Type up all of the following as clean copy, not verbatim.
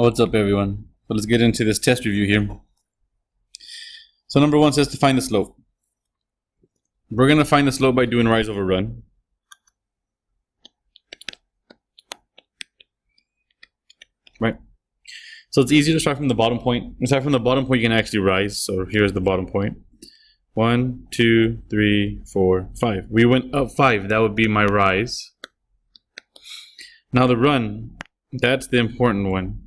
What's up, everyone? So let's get into this test review here. So number 1 says to find the slope. We're going to find the slope by doing rise over run. Right? So it's easier to start from the bottom point. You start from the bottom point, you can actually rise. So here's the bottom point. 1, 2, 3, 4, 5. We went up 5. That would be my rise. Now the run, that's the important one.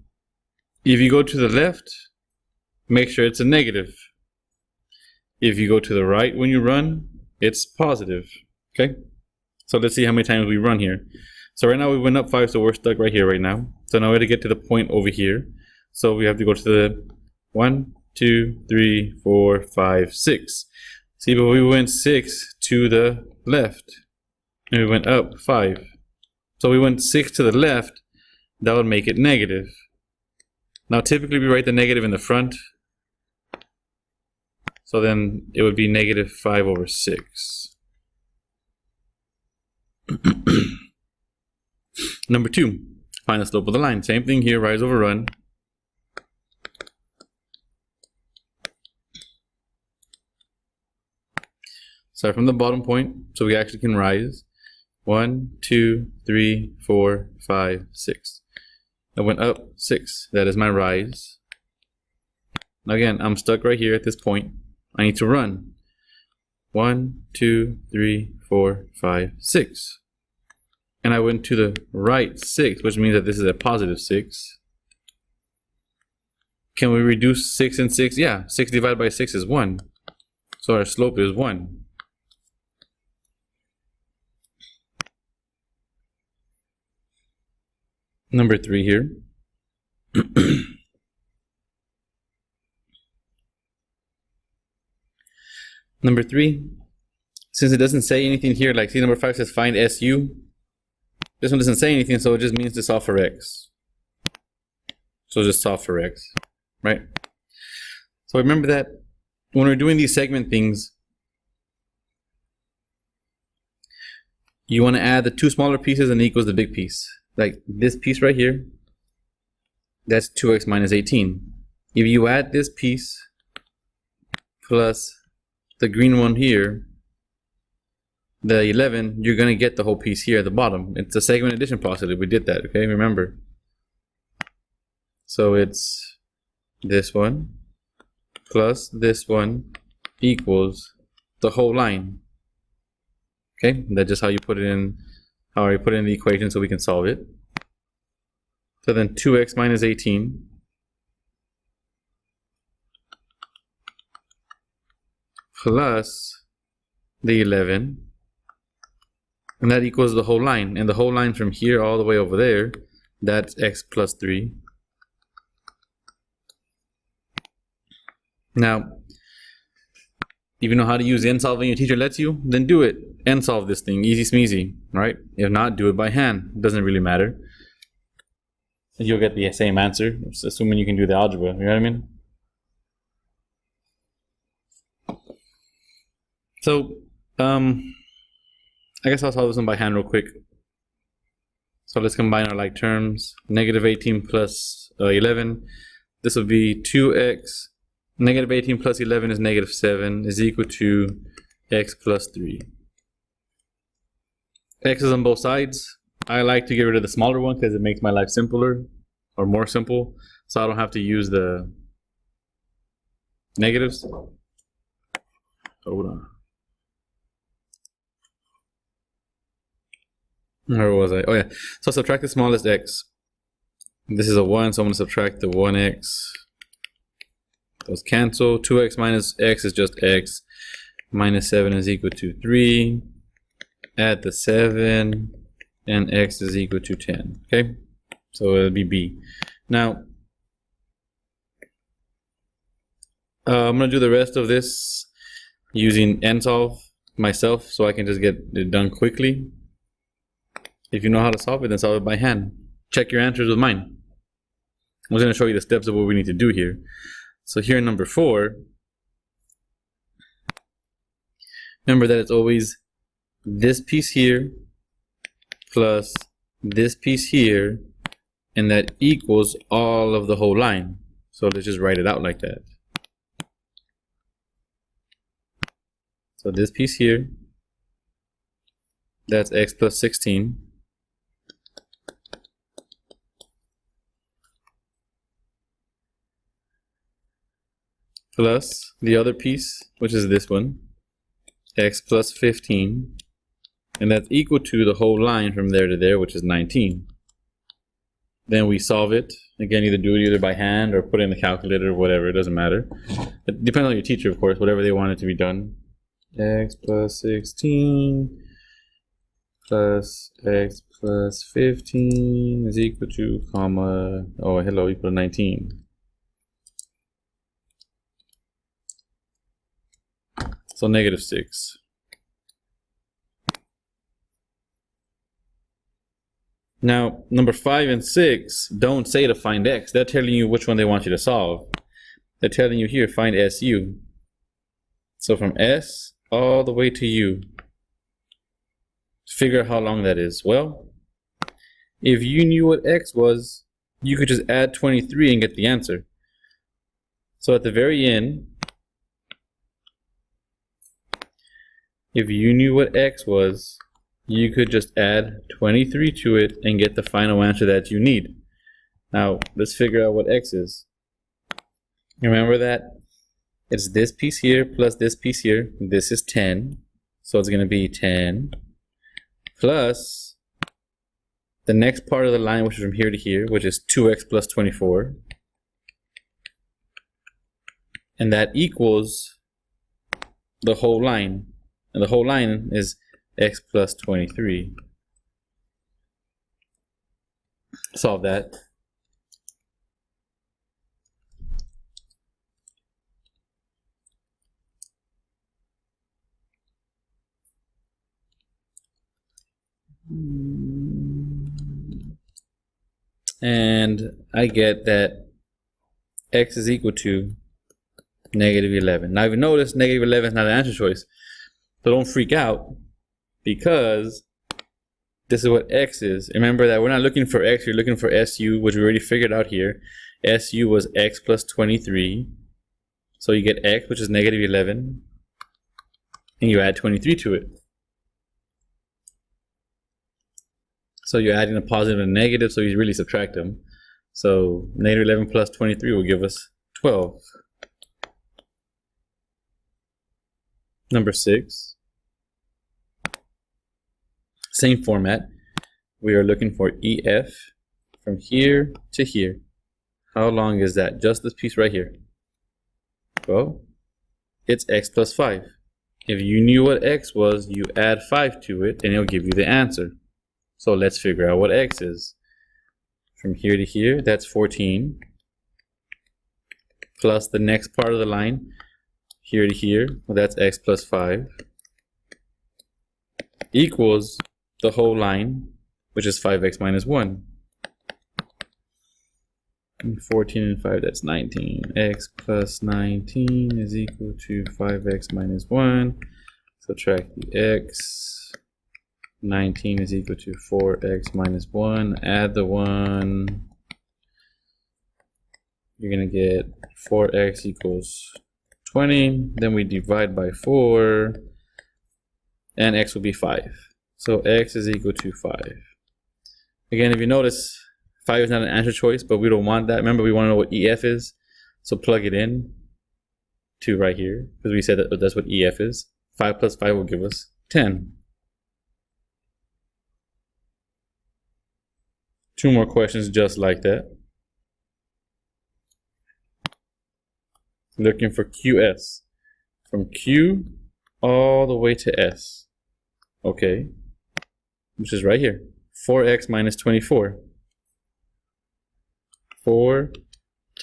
If you go to the left, make sure it's a negative. If you go to the right when you run, it's positive. Okay? So let's see how many times we run here. So right now we went up 5, so we're stuck right here right now. So now we have to get to the point over here. So we have to go to the 1, 2, 3, 4, 5, 6. See, but we went 6 to the left. And we went up 5. So we went 6 to the left. That would make it negative. Now typically we write the negative in the front. So then it would be negative 5 over 6. Number 2, find the slope of the line. Same thing here, rise over run. Start from the bottom point so we actually can rise. 1, 2, 3, 4, 5, 6. I went up 6. That is my rise. Now again, I'm stuck right here at this point. I need to run. 1, 2, 3, 4, 5, 6. And I went to the right 6, which means that this is a positive 6. Can we reduce 6 and 6? Yeah, 6 divided by 6 is 1. So our slope is 1. Number 3 here. Number 3, since it doesn't say anything here, like see number 5 says find SU. This one doesn't say anything, so it just means to solve for X. So just solve for X, right? So remember that when we're doing these segment things, you want to add the 2 smaller pieces and equals the big piece. Like this piece right here, that's 2x minus 18. If you add this piece plus the green one here, the 11, you're going to get the whole piece here at the bottom. It's a segment addition positive. We did that, okay? Remember. So it's this one plus this one equals the whole line. Okay? That's just how you put it in. How I put it in the equation so we can solve it. So then 2x minus 18 plus the 11, and that equals the whole line. And the whole line from here all the way over there, that's x plus 3. Now, if you know how to use end solving, your teacher lets you, then do it. End solve this thing, easy smeezy, right? If not, do it by hand. It doesn't really matter. You'll get the same answer, assuming you can do the algebra. You know what I mean? So, I guess I'll solve this one by hand real quick. So let's combine our like terms. Negative 18 plus 11. This will be 2x. Negative 18 plus 11 is negative 7 is equal to x plus 3. X is on both sides. I like to get rid of the smaller one because it makes my life simpler or more simple, so I don't have to use the negatives. Hold on. Where was I? Oh yeah. So subtract the smallest x. This is a 1, so I'm going to subtract the 1x. Those cancel. 2x minus x is just x. Minus 7 is equal to 3. Add the 7. And x is equal to 10. Okay? So it'll be B. Now, I'm going to do the rest of this using end solve myself so I can just get it done quickly. If you know how to solve it, then solve it by hand. Check your answers with mine. I'm just going to show you the steps of what we need to do here. So here in number 4, remember that it's always this piece here plus this piece here and that equals all of the whole line. So let's just write it out like that. So this piece here, that's x plus 16. Plus the other piece, which is this one, x plus 15. And that's equal to the whole line from there to there, which is 19. Then we solve it. Again, either do it either by hand or put it in the calculator or whatever, it doesn't matter. It depends on your teacher, of course, whatever they want it to be done. X plus 16 plus x plus 15 is equal to, comma, oh, hello, equal to 19. So negative 6. Now, number 5 and 6 don't say to find x. They're telling you which one they want you to solve. They're telling you here, find SU. So from S all the way to U. Figure out how long that is. Well, if you knew what x was, you could just add 23 and get the answer. So at the very end, if you knew what x was, you could just add 23 to it and get the final answer that you need. Now, let's figure out what x is. Remember that it's this piece here plus this piece here. This is 10. So it's going to be 10 plus the next part of the line, which is from here to here, which is 2x plus 24. And that equals the whole line. And the whole line is x plus 23. Solve that. And I get that x is equal to negative 11. Now, if you notice, negative 11 is not an answer choice. So don't freak out, because this is what x is. Remember that we're not looking for x, you're looking for SU, which we already figured out here. SU was x plus 23. So you get x, which is negative 11, and you add 23 to it. So you're adding a positive and a negative, so you really subtract them. So negative 11 plus 23 will give us 12. Number 6. Same format. We are looking for EF from here to here. How long is that? Just this piece right here. Well, it's x plus 5. If you knew what x was, you add 5 to it, and it'll give you the answer. So let's figure out what x is. From here to here, that's 14. Plus the next part of the line, here to here, well, that's x plus 5. Equals the whole line, which is 5x minus 1. And 14 and 5, that's 19. X plus 19 is equal to 5x minus 1. Subtract the x. 19 is equal to 4x minus 1. Add the 1. You're going to get 4x equals 20. Then we divide by 4. And x will be 5. So x is equal to 5. Again, if you notice, 5 is not an answer choice, but we don't want that. Remember, we want to know what EF is. So plug it in to right here, because we said that that's what EF is. 5 plus 5 will give us 10. 2 more questions just like that. Looking for QS. From Q all the way to S. Okay. Which is right here. 4x minus 24. 4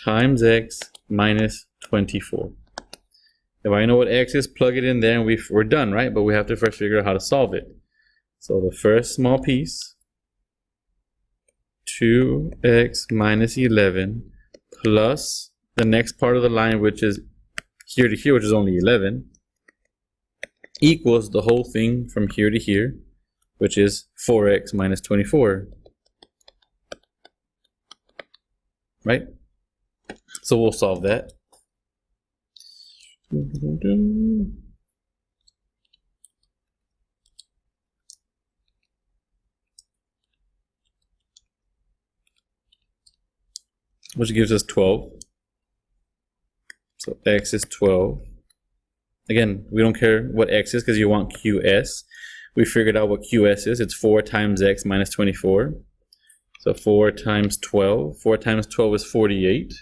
times x minus 24. If I know what x is, plug it in there and we're done, right? But we have to first figure out how to solve it. So the first small piece, 2x minus 11 plus the next part of the line, which is here to here, which is only 11, equals the whole thing from here to here, which is 4x minus 24. right? So we'll solve that. Which gives us 12. So x is 12. Again, we don't care what x is because you want qs. We figured out what qs is. It's 4 times x minus 24. So 4 times 12. 4 times 12 is 48.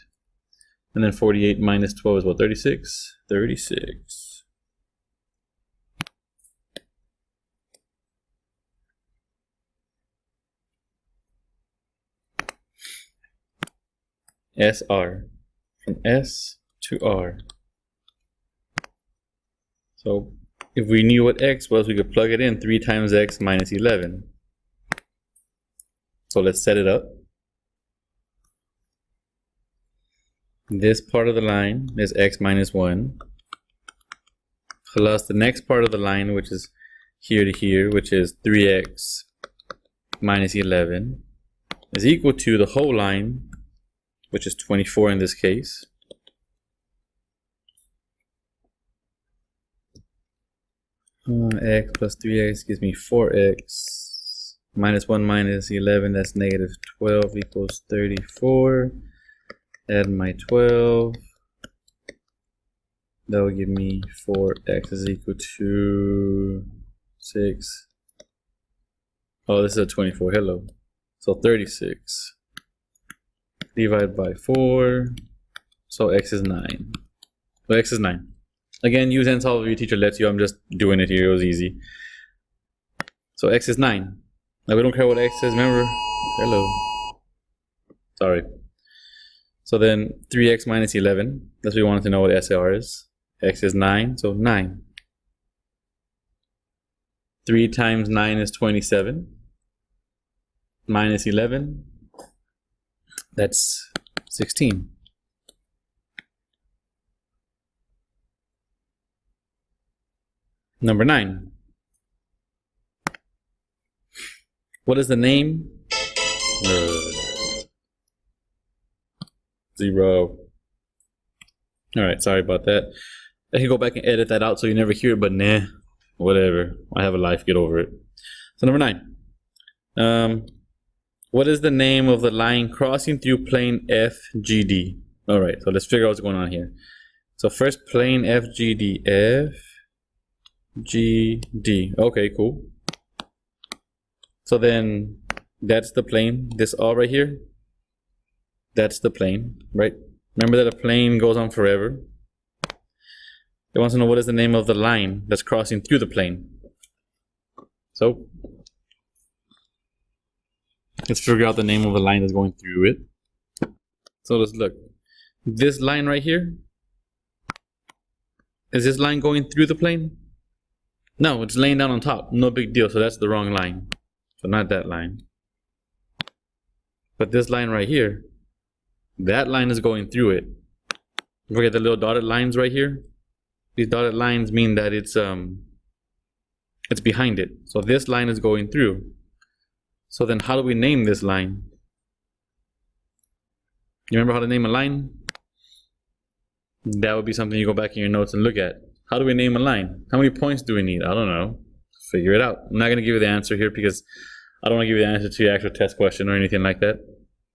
And then 48 minus 12 is what, 36? 36. SR. From S to R. So if we knew what x was, we could plug it in. 3 times x minus 11. So let's set it up. This part of the line is x minus 1 plus the next part of the line, which is here to here, which is 3x minus 11, is equal to the whole line, which is 24 in this case. X plus 3x gives me 4x minus 1 minus 11, that's negative 12 equals 34. Add my 12. That will give me 4x is equal to 6. Oh, this is a 24. Hello. So 36. Divided by 4. So x is 9. So x is 9. Again, use and solve if your teacher lets you. I'm just doing it here. It was easy. So x is 9. Now we don't care what x is. Remember? Hello. Sorry. So then 3x minus 11, that's what we wanted to know what SR is. X is 9, so 9. 3 times 9 is 27. Minus 11, that's 16. Number 9. What is the name? 0. Alright, sorry about that. I can go back and edit that out so you never hear it, but nah, whatever. I have a life, get over it. So number 9. What is the name of the line crossing through plane FGD? Alright, so let's figure out what's going on here. So first plane FGD. FGD. Okay, cool. So then that's the plane. This all right here. That's the plane, right? Remember that a plane goes on forever. It wants to know what is the name of the line that's crossing through the plane. So let's figure out the name of the line that's going through it. So let's look. This line right here, is this line going through the plane? No, it's laying down on top. No big deal. So that's the wrong line. So not that line. But this line right here, that line is going through it. Forget the little dotted lines right here. These dotted lines mean that it's behind it. So this line is going through. So then how do we name this line? You remember how to name a line? That would be something you go back in your notes and look at. How do we name a line? How many points do we need? I don't know. Figure it out. I'm not going to give you the answer here because I don't want to give you the answer to your actual test question or anything like that.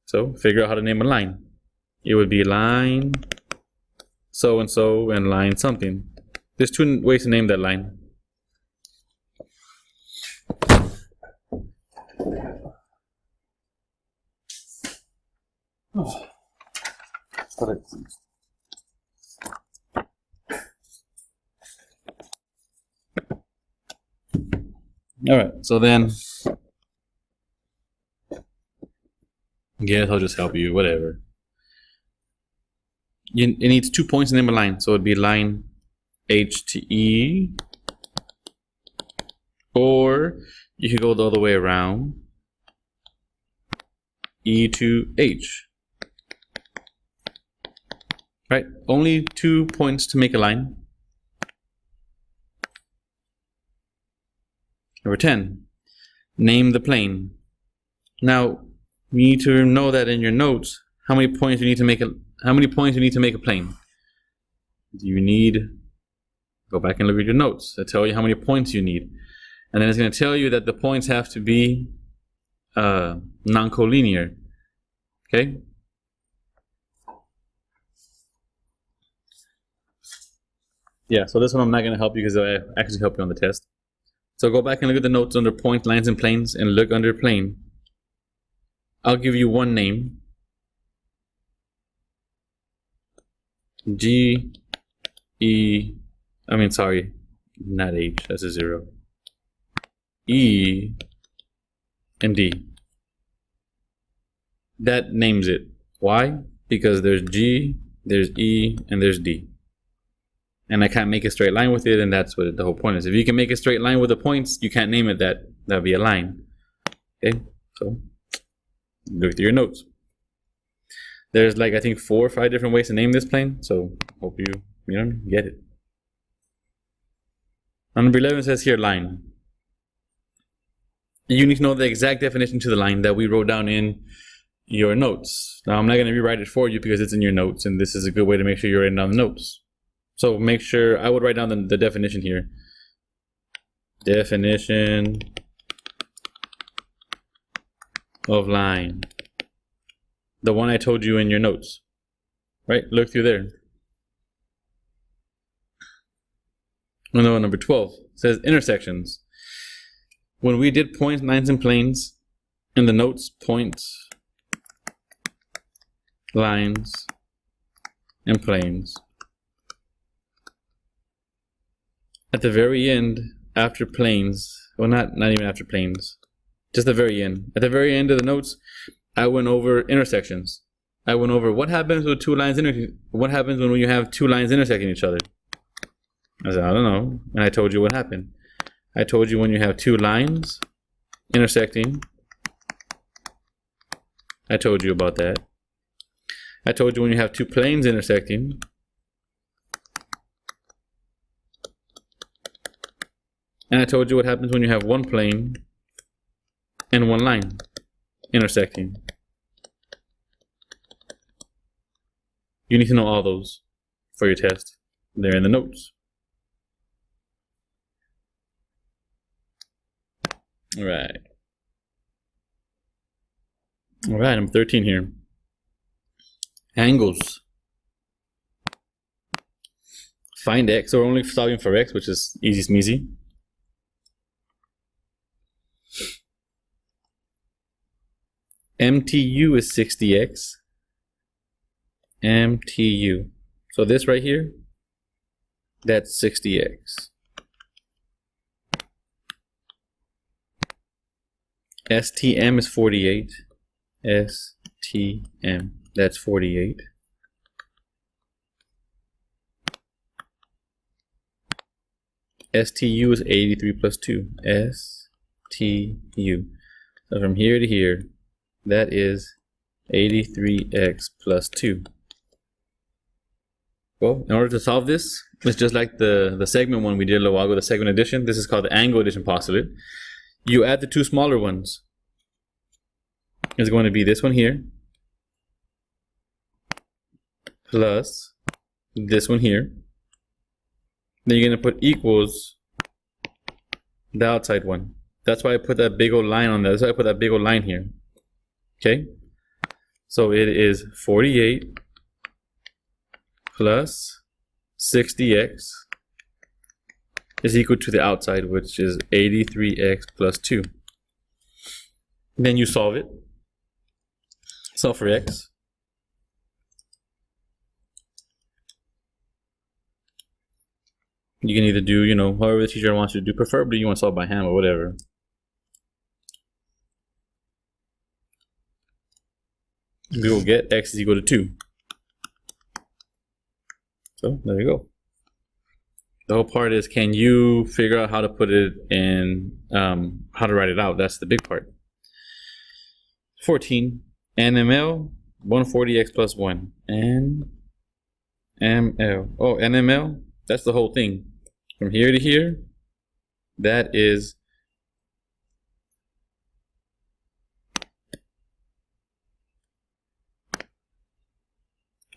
So figure out how to name a line. It would be line so-and-so and line something. There's 2 ways to name that line. Oh. Alright, so then guess I'll just help you, whatever. It needs 2 points to name a line, so it'd be line H to E, or you could go the other way around, E to H. Right, only 2 points to make a line. Number 10, name the plane. Now, you need to know that in your notes, how many points you need to make a plane. You need, go back and look at your notes. It'll tell you how many points you need. And then it's going to tell you that the points have to be non-collinear. Okay? Yeah, so this one I'm not going to help you because I actually help you on the test. So go back and look at the notes under point, lines, and planes, and look under plane. I'll give you one name. G, E, not H, that's a 0. E, and D. That names it. Why? Because there's G, there's E, and there's D. And I can't make a straight line with it, and that's what the whole point is. If you can make a straight line with the points, you can't name it that. That'd be a line. Okay, so look through your notes. There's like, I think 4 or 5 different ways to name this plane, so hope you get it. On number 11 says here, line. You need to know the exact definition to the line that we wrote down in your notes. Now, I'm not going to rewrite it for you because it's in your notes, and this is a good way to make sure you're writing down the notes. So make sure, I would write down the definition here. Definition of line. The one I told you in your notes. Right? Look through there. No, number 12 says intersections. When we did points, lines, and planes in the notes, points, lines, and planes. At the very end, after planes, well, not even after planes, just the very end. At the very end of the notes, I went over intersections. I went over what happens with two lines what happens when you have two lines intersecting each other. I said, I don't know. And I told you what happened. I told you when you have two lines intersecting. I told you about that. I told you when you have two planes intersecting. And I told you what happens when you have one plane and one line intersecting. You need to know all those for your test. They're in the notes. All right. All right, number 13 here. Angles. Find x, so we're only solving for x, which is easy smeezy. MTU is 60x. MTU. So this right here, that's 60x. STM is 48. STM, that's 48. STU is 83 plus 2. STU. So from here to here, that is 83x plus 2. Well, in order to solve this, it's just like the segment one we did a little while ago, the segment addition. This is called the angle addition postulate. You add the two smaller ones. It's going to be this one here plus this one here. Then you're going to put equals the outside one. That's why I put that big old line on there. That's why I put that big old line here. Okay? So it is 48 plus 60x is equal to the outside, which is 83x plus 2. Then you solve it. Solve for x. You can either do, however the teacher wants you to do. Preferably you want to solve by hand or whatever. We will get x is equal to 2. So there you go. The whole part is, can you figure out how to put it in, how to write it out? That's the big part. 14. NML, 140x plus 1. NML. Oh, NML, that's the whole thing. From here to here, that is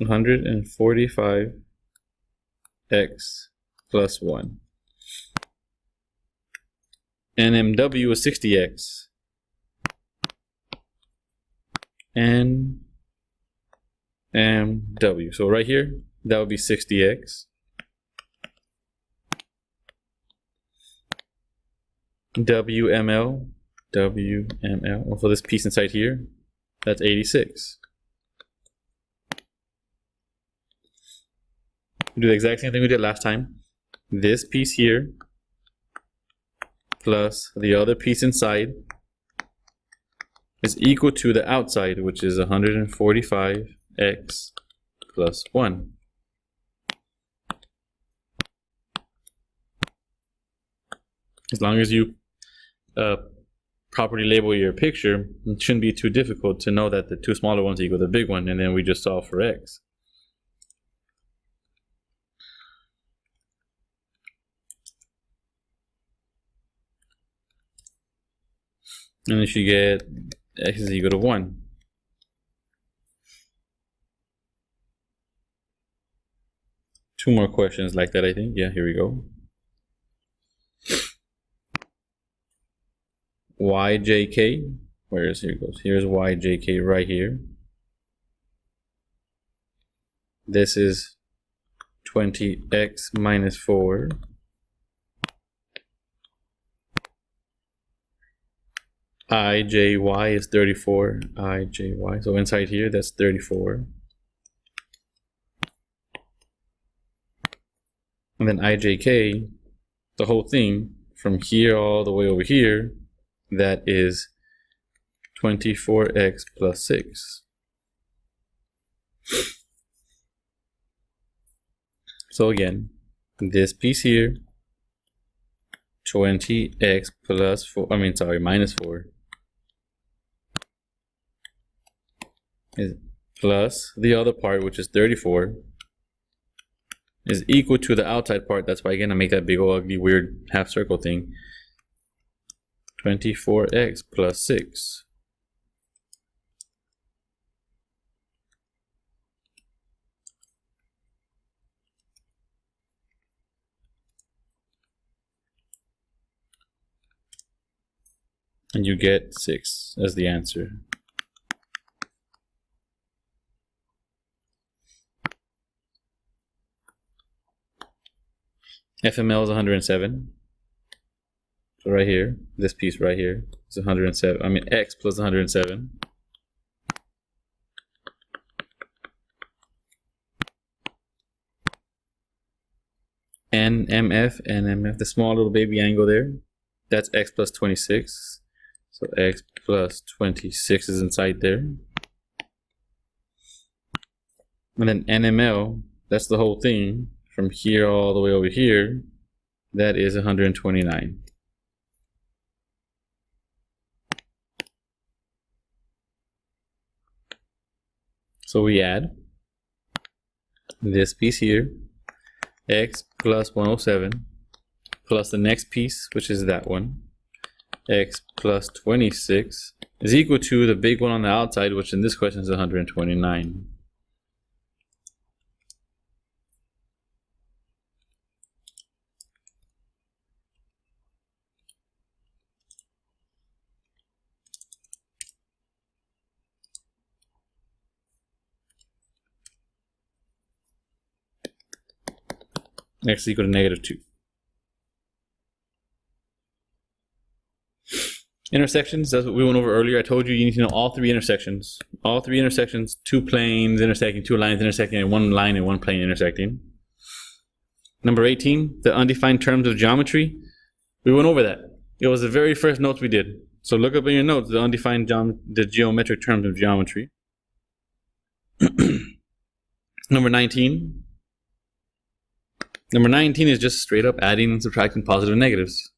145x plus 1. NMW is 60x. NMW. So right here, that would be 60x. WML. For this piece inside here, that's 86. We do the exact same thing we did last time. This piece here plus the other piece inside is equal to the outside, which is 145x plus 1. As long as you properly label your picture, it shouldn't be too difficult to know that the two smaller ones equal the big one, and then we just solve for x. And then you get x is equal to 1. Two more questions like that, I think. Yeah, here we go. YJK, where is, here it goes. Here's YJK right here. This is 20x minus 4. IJY is 34. IJY. So inside here, that's 34. And then IJK, the whole thing, from here all the way over here, that is 24x plus 6. So again, this piece here, 20x plus 4, minus 4, is plus the other part, which is 34, is equal to the outside part. That's why again I make that big old ugly weird half circle thing. 24x plus 6. And you get 6 as the answer. FML is 107. So right here, this piece right here is 107. X plus 107. NMF, the small little baby angle there, that's x plus 26. So x plus 26 is inside there. And then NML, that's the whole thing. From here all the way over here, that is 129. So we add this piece here, x plus 107, plus the next piece, which is that one, x plus 26, is equal to the big one on the outside, which in this question is 129. X is equal to -2. Intersections, that's what we went over earlier. I told you you need to know all three intersections. All three intersections, two planes intersecting, two lines intersecting, and one line and one plane intersecting. Number 18, the undefined terms of geometry. We went over that. It was the very first notes we did. So look up in your notes, the undefined the geometric terms of geometry. Number 19. Number 19 is just straight up adding and subtracting positive and negatives.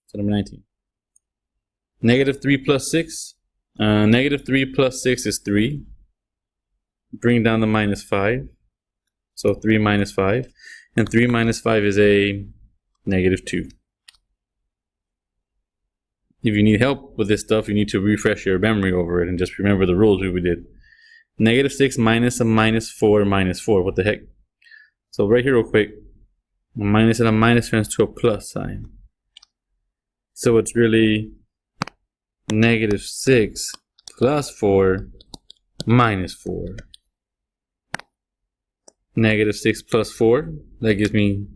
So number 19. -3 plus 6. -3 plus 6 is 3. Bring down the -5. So 3 minus 5. And 3 minus 5 is a -2. If you need help with this stuff, you need to refresh your memory over it and just remember the rules we did. Negative 6 minus a minus 4 minus 4. What the heck? So right here real quick, a minus and a minus turns to a plus sign. So it's really negative 6 plus 4 minus 4. Negative 6 plus 4, that gives me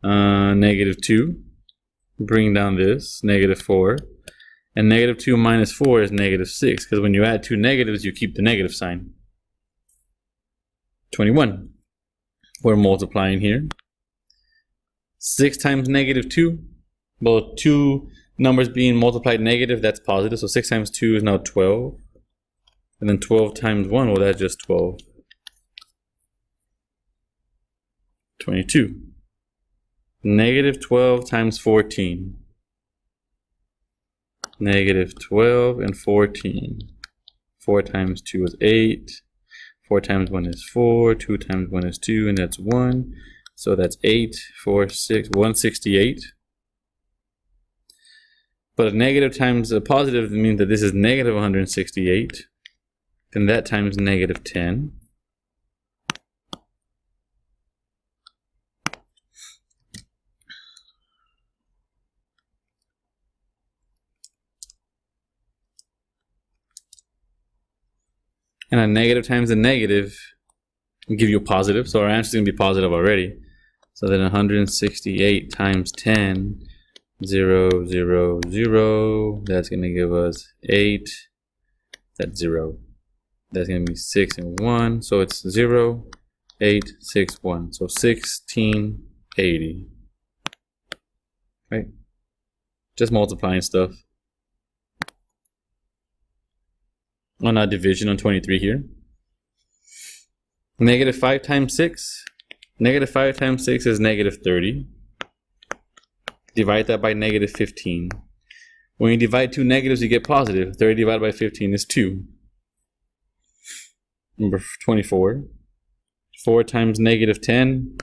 negative 2. Bring down this, negative 4. And negative 2 minus 4 is negative 6, because when you add two negatives, you keep the negative sign. 21. We're multiplying here. 6 times negative 2. Well, two numbers being multiplied negative, that's positive. So 6 times 2 is now 12. And then 12 times 1, well, that's just 12. 22. Negative 12 times 14. Negative 12 and 14. 4 times 2 is 8. 4 times 1 is 4. 2 times 1 is 2, and that's 1. So that's 8, 4, 6, 168. But a negative times a positive means that this is negative 168. Then that times negative 10. And a negative times a negative will give you a positive. So our answer is going to be positive already. So then 168 times 10, 0, 0, 0. That's going to give us 8. That's 0. That's going to be 6 and 1. So it's 0, 8, 6, 1. So 1680. Right? Just multiplying stuff. On our division on 23 here. Negative 5 times 6. Negative 5 times 6 is negative 30. Divide that by negative 15. When you divide two negatives, you get positive. 30 divided by 15 is 2. Number 24. 4 times negative 10,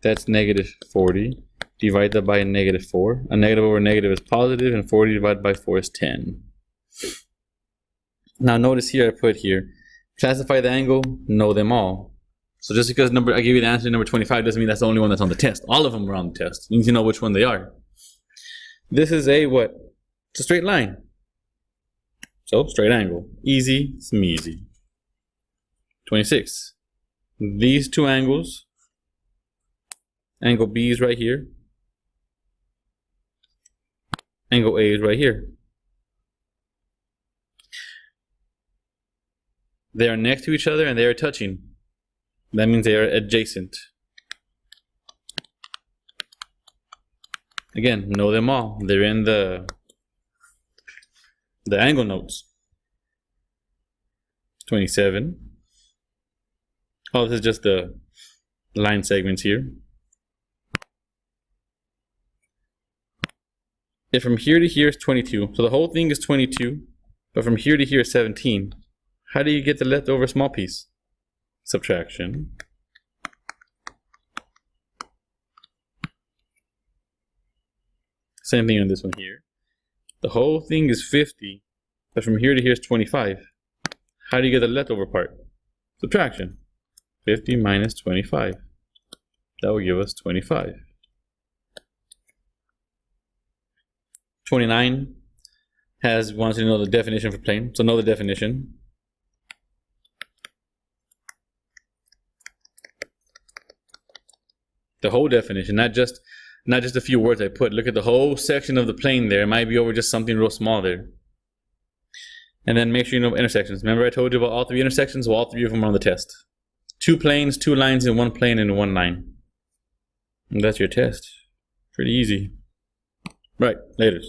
that's negative 40. Divide that by a negative 4. A negative over negative is positive, and 40 divided by 4 is 10. Now notice here I put here, classify the angle, know them all. So just because I give you the answer to number 25 doesn't mean that's the only one that's on the test. All of them are on the test. You need to know which one they are. This is a what? It's a straight line. So straight angle. Easy, smeezy. 26. These two angles, angle B is right here. Angle A is right here. They are next to each other and they are touching. That means they are adjacent. Again, know them all. They're in the angle notes. 27. Oh, this is just the line segments here. If from here to here is 22, so the whole thing is 22, but from here to here is 17. How do you get the leftover small piece? Subtraction. Same thing on this one here. The whole thing is 50, but from here to here is 25. How do you get the leftover part? Subtraction. 50 minus 25. That will give us 25. 29 wants to know the definition for plane. So know the definition. The whole definition, not just a few words I put. Look at the whole section of the plane there. It might be over just something real small there. And then make sure you know intersections. Remember I told you about all three intersections? Well, all three of them are on the test. 2 planes, 2 lines in one plane and 1 line. And that's your test. Pretty easy. Right, laters.